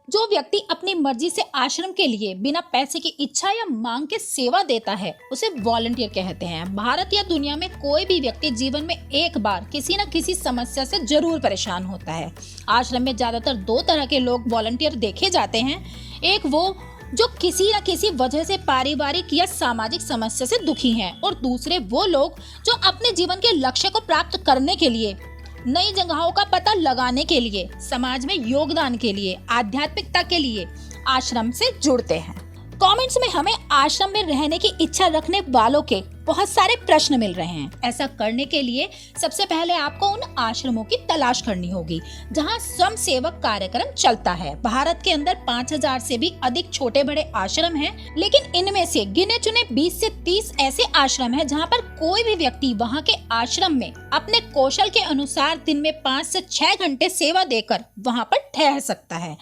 जो व्यक्ति अपनी मर्जी से आश्रम के लिए बिना पैसे की इच्छा या मांग के सेवा देता है उसे वॉलंटियर कहते हैं। भारत या दुनिया में कोई भी व्यक्ति जीवन में एक बार किसी न किसी समस्या से जरूर परेशान होता है। आश्रम में ज्यादातर दो तरह के लोग वॉलंटियर देखे जाते हैं। एक वो जो किसी न किसी वजह से पारिवारिक या सामाजिक समस्या से दुखी हैं, और दूसरे वो लोग जो अपने जीवन के लक्ष्य को प्राप्त करने के लिए, नई जगहों का पता लगाने के लिए, समाज में योगदान के लिए, आध्यात्मिकता के लिए आश्रम से जुड़ते हैं। कमेंट्स में हमें आश्रम में रहने की इच्छा रखने वालों के बहुत सारे प्रश्न मिल रहे हैं। ऐसा करने के लिए सबसे पहले आपको उन आश्रमों की तलाश करनी होगी जहां स्वयं सेवक कार्यक्रम चलता है। भारत के अंदर 5000 से भी अधिक छोटे बड़े आश्रम हैं, लेकिन इनमें से गिने चुने 20 से 30 ऐसे आश्रम हैं जहां पर कोई भी व्यक्ति वहां के आश्रम में अपने कौशल के अनुसार दिन में 5 से 6 घंटे सेवा देकर वहां पर ठहर सकता है।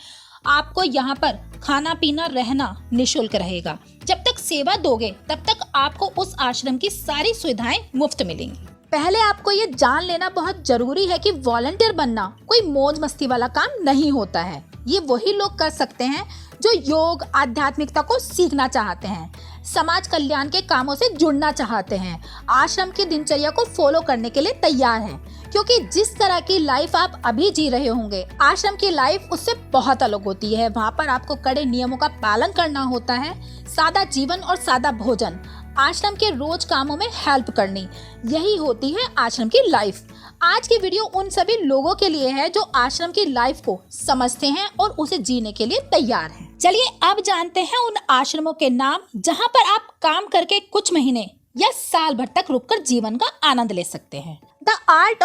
आपको यहाँ पर खाना पीना रहना निशुल्क रहेगा। जब तक सेवा दोगे तब तक आपको उस आश्रम की सारी सुविधाएं मुफ्त मिलेंगी। पहले आपको ये जान लेना बहुत जरूरी है कि वॉलंटियर बनना कोई मौज मस्ती वाला काम नहीं होता है। ये वही लोग कर सकते हैं जो योग, आध्यात्मिकता को सीखना चाहते हैं, समाज कल्याण के कामों से जुड़ना चाहते हैं, आश्रम की दिनचर्या को फॉलो करने के लिए तैयार हैं। क्योंकि जिस तरह की लाइफ आप अभी जी रहे होंगे, आश्रम की लाइफ उससे बहुत अलग होती है। वहाँ पर आपको कड़े नियमों का पालन करना होता है, सादा जीवन और सादा भोजन, आश्रम के रोज कामों में हेल्प करनी, यही होती है आश्रम की लाइफ। आज की वीडियो उन सभी लोगों के लिए है जो आश्रम की लाइफ को समझते हैं और उसे जीने के लिए तैयार हैं। चलिए अब जानते हैं उन आश्रमों के नाम जहां पर आप काम करके कुछ महीने या साल भर तक रुककर जीवन का आनंद ले सकते हैं। The art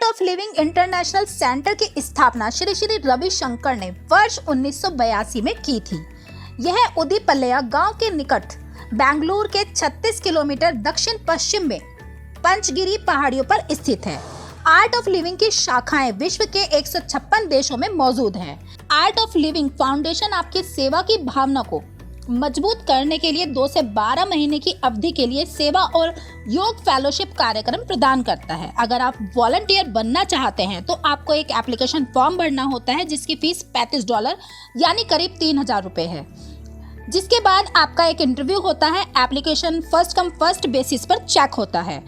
of living international centre की स्थापना श्री श्री रविशंकर ने वर्ष 1982 में की थी। यह उदीपल्लया गांव के निकट बेंगलुरु के 36 किलोमीटर दक्षिण पश्चिम में पंचगिरी पहाड़ियों पर स्थित है। आर्ट ऑफ लिविंग की शाखाएं विश्व के 156 देशों में मौजूद हैं। आर्ट ऑफ लिविंग फाउंडेशन आपकी सेवा की भावना को मजबूत करने के लिए 2 से 12 महीने की अवधि के लिए सेवा और योग फेलोशिप कार्यक्रम प्रदान करता है। अगर आप वॉलंटियर बनना चाहते हैं तो आपको एक एप्लीकेशन फॉर्म भरना होता है जिसकी फीस $35 यानी करीब 3000 रुपए है। जिसके बाद आपका एक इंटरव्यू होता है। Application first come first basis पर चेक होता है।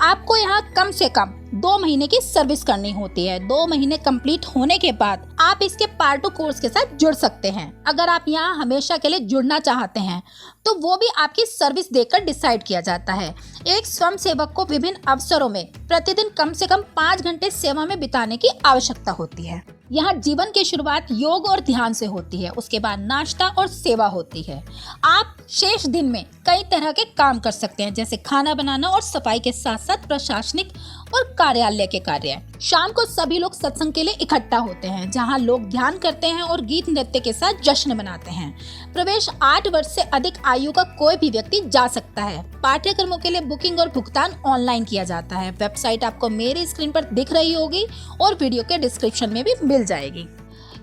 आपको यहाँ कम से कम 2 महीने की सर्विस करनी होती है। 2 महीने कंप्लीट होने के बाद आप इसके पार्ट 2 कोर्स के साथ जुड़ सकते हैं। अगर आप यहाँ हमेशा के लिए जुड़ना चाहते हैं तो वो भी आपकी सर्विस देकर डिसाइड किया जाता है। एक स्वयं सेवक को विभिन्न अवसरों में प्रतिदिन कम से कम 5 घंटे सेवा में बिताने की आवश्यकता होती है। यहाँ जीवन की शुरुआत योग और ध्यान से होती है, उसके बाद नाश्ता और सेवा होती है। आप शेष दिन में कई तरह के काम कर सकते हैं, जैसे खाना बनाना और सफाई के साथ साथ प्रशासनिक और कार्यालय के कार्य। शाम को सभी लोग सत्संग के लिए इकट्ठा होते हैं, जहां लोग ध्यान करते हैं और गीत नृत्य के साथ जश्न मनाते हैं। प्रवेश 8 वर्ष से अधिक आयु का कोई भी व्यक्ति जा सकता है। पाठ्यक्रमों के लिए बुकिंग और भुगतान ऑनलाइन किया जाता है। वेबसाइट आपको मेरी स्क्रीन पर दिख रही होगी और वीडियो के डिस्क्रिप्शन में भी मिल जाएगी।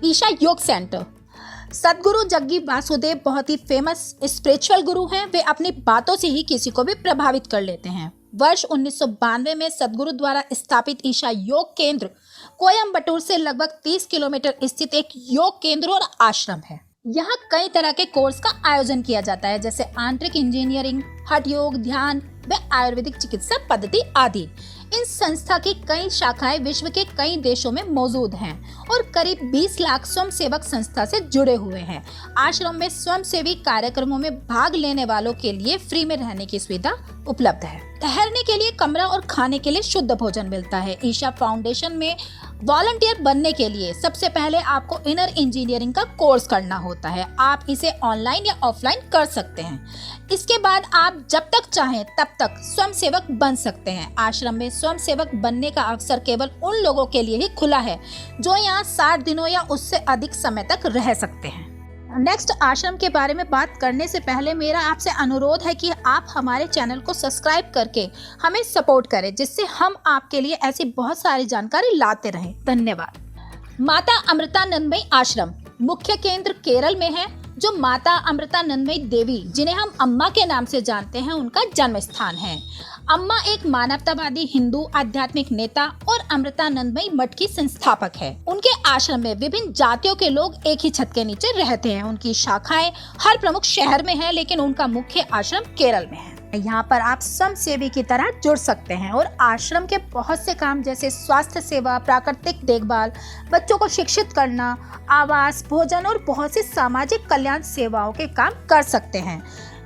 ईशा योग सेंटर। सदगुरु जग्गी वासुदेव बहुत ही फेमस स्पिरिचुअल गुरु हैं। वे अपनी बातों से ही किसी को भी प्रभावित कर लेते हैं। वर्ष 1992 में सदगुरु द्वारा स्थापित ईशा योग केंद्र कोयम्बटूर से लगभग 30 किलोमीटर स्थित एक योग केंद्र और आश्रम है। यहाँ कई तरह के कोर्स का आयोजन किया जाता है, जैसे आंतरिक इंजीनियरिंग, हठ योग, ध्यान व आयुर्वेदिक चिकित्सा पद्धति आदि। इन संस्था की कई शाखाएं विश्व के कई देशों में मौजूद हैं और करीब 20 लाख स्वयंसेवक संस्था से जुड़े हुए हैं। आश्रम में स्वयंसेवी कार्यक्रमों में भाग लेने वालों के लिए फ्री में रहने की सुविधा उपलब्ध है। ठहरने के लिए कमरा और खाने के लिए शुद्ध भोजन मिलता है। ईशा फाउंडेशन में वॉलंटियर बनने के लिए सबसे पहले आपको इनर इंजीनियरिंग का कोर्स करना होता है। आप इसे ऑनलाइन या ऑफलाइन कर सकते हैं। इसके बाद आप जब तक चाहें तब तक स्वयंसेवक बन सकते हैं। आश्रम में स्वयंसेवक बनने का अवसर केवल उन लोगों के लिए ही खुला है जो यहाँ 60 दिनों या उससे अधिक समय तक रह सकते हैं। नेक्स्ट आश्रम के बारे में बात करने से पहले मेरा आपसे अनुरोध है कि आप हमारे चैनल को सब्सक्राइब करके हमें सपोर्ट करें, जिससे हम आपके लिए ऐसी बहुत सारी जानकारी लाते रहें। धन्यवाद। माता अमृतानंदमयी आश्रम मुख्य केंद्र केरल में है। जो माता अमृतानंदमयी देवी, जिन्हें हम अम्मा के नाम से जानते हैं, उनका जन्म स्थान है। अम्मा एक मानवतावादी हिंदू आध्यात्मिक नेता और अमृतानंदमयी मठ की संस्थापक है। उनके आश्रम में विभिन्न जातियों के लोग एक ही छत के नीचे रहते हैं। उनकी शाखाएं हर प्रमुख शहर में है, लेकिन उनका मुख्य आश्रम केरल में है। यहाँ पर आप स्वयंसेवी की तरह जुड़ सकते हैं और आश्रम के बहुत से काम जैसे स्वास्थ्य सेवा, प्राकृतिक देखभाल, बच्चों को शिक्षित करना, आवास, भोजन और बहुत सी सामाजिक कल्याण सेवाओं के काम कर सकते हैं।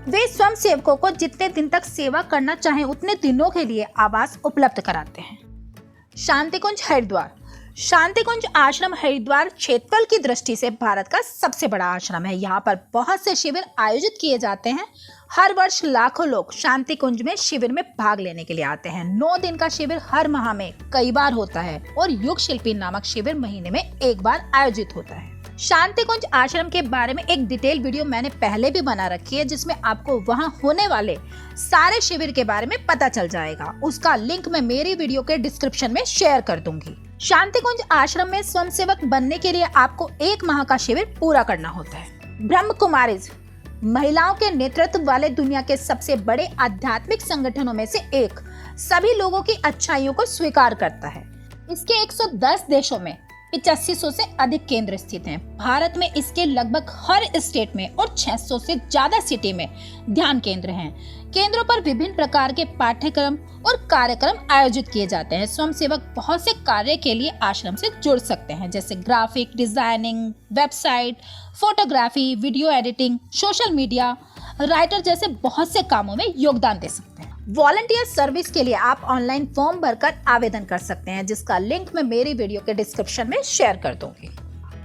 वे स्वयं सेवकों को जितने दिन तक सेवा करना चाहें उतने दिनों के लिए आवास उपलब्ध कराते हैं। शांतिकुंज हरिद्वार। शांतिकुंज आश्रम हरिद्वार क्षेत्रफल की दृष्टि से भारत का सबसे बड़ा आश्रम है। यहाँ पर बहुत से शिविर आयोजित किए जाते हैं। हर वर्ष लाखों लोग शांतिकुंज में शिविर में भाग लेने के लिए आते हैं। 9 दिन का शिविर हर माह में कई बार होता है और युग शिल्पी नामक शिविर महीने में एक बार आयोजित होता है। शांतिकुंज आश्रम के बारे में एक डिटेल वीडियो मैंने पहले भी बना रखी है, जिसमें आपको वहां होने वाले सारे शिविर के बारे में पता चल जाएगा। उसका लिंक मैं मेरी वीडियो के डिस्क्रिप्शन में शेयर कर दूंगी। शांतिकुंज आश्रम में स्वयंसेवक बनने के लिए आपको 1 माह का शिविर पूरा करना होता है। ब्रह्म कुमारीज महिलाओं के नेतृत्व वाले दुनिया के सबसे बड़े आध्यात्मिक संगठनों में से एक, सभी लोगों की अच्छाइयों को स्वीकार करता है। इसके 110 देशों में 8500 से अधिक केंद्र स्थित हैं। भारत में इसके लगभग हर स्टेट में और 600 से ज्यादा सिटी में ध्यान केंद्र हैं। केंद्रों पर विभिन्न प्रकार के पाठ्यक्रम और कार्यक्रम आयोजित किए जाते हैं। स्वयंसेवक बहुत से कार्य के लिए आश्रम से जुड़ सकते हैं, जैसे graphic designing, website, photography, video editing, social media, writer जैसे बहुत से कामों में योगदान दे सकते हैं। वॉलंटियर सर्विस के लिए आप ऑनलाइन फॉर्म भरकर आवेदन कर सकते हैं, जिसका लिंक मैं मेरी वीडियो के डिस्क्रिप्शन में शेयर कर दूंगी।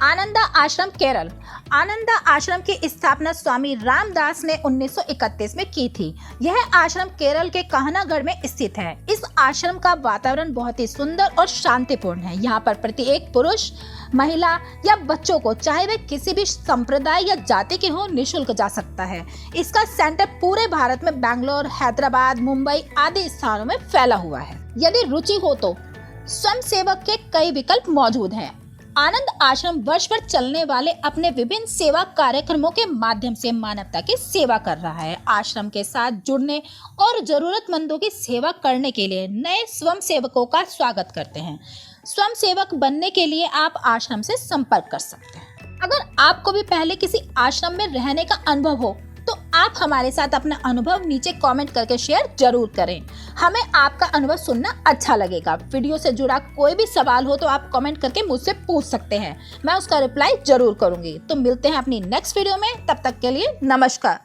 आनंदा आश्रम केरल। आनंदा आश्रम की स्थापना स्वामी रामदास ने 1931 में की थी। यह आश्रम केरल के कहनागढ़ में स्थित है। इस आश्रम का वातावरण बहुत ही सुंदर और शांतिपूर्ण है। यहाँ पर प्रत्येक पुरुष, महिला या बच्चों को, चाहे वे किसी भी संप्रदाय या जाति के हो, निःशुल्क जा सकता है। इसका सेंटर पूरे भारत में बेंगलोर, हैदराबाद, मुंबई आदि स्थानों में फैला हुआ है। यदि रुचि हो तो स्वयंसेवक के कई विकल्प मौजूद हैं। आनंद आश्रम वर्ष भर चलने वाले अपने विभिन्न सेवा कार्यक्रमों के माध्यम से मानवता की सेवा कर रहा है। आश्रम के साथ जुड़ने और जरूरतमंदों की सेवा करने के लिए नए स्वयंसेवकों का स्वागत करते हैं। स्वयंसेवक बनने के लिए आप आश्रम से संपर्क कर सकते हैं। अगर आपको भी पहले किसी आश्रम में रहने का अनुभव हो तो आप हमारे साथ अपना अनुभव नीचे कमेंट करके शेयर जरूर करें। हमें आपका अनुभव सुनना अच्छा लगेगा। वीडियो से जुड़ा कोई भी सवाल हो तो आप कमेंट करके मुझसे पूछ सकते हैं, मैं उसका रिप्लाई जरूर करूंगी। तो मिलते हैं अपनी नेक्स्ट वीडियो में, तब तक के लिए नमस्कार।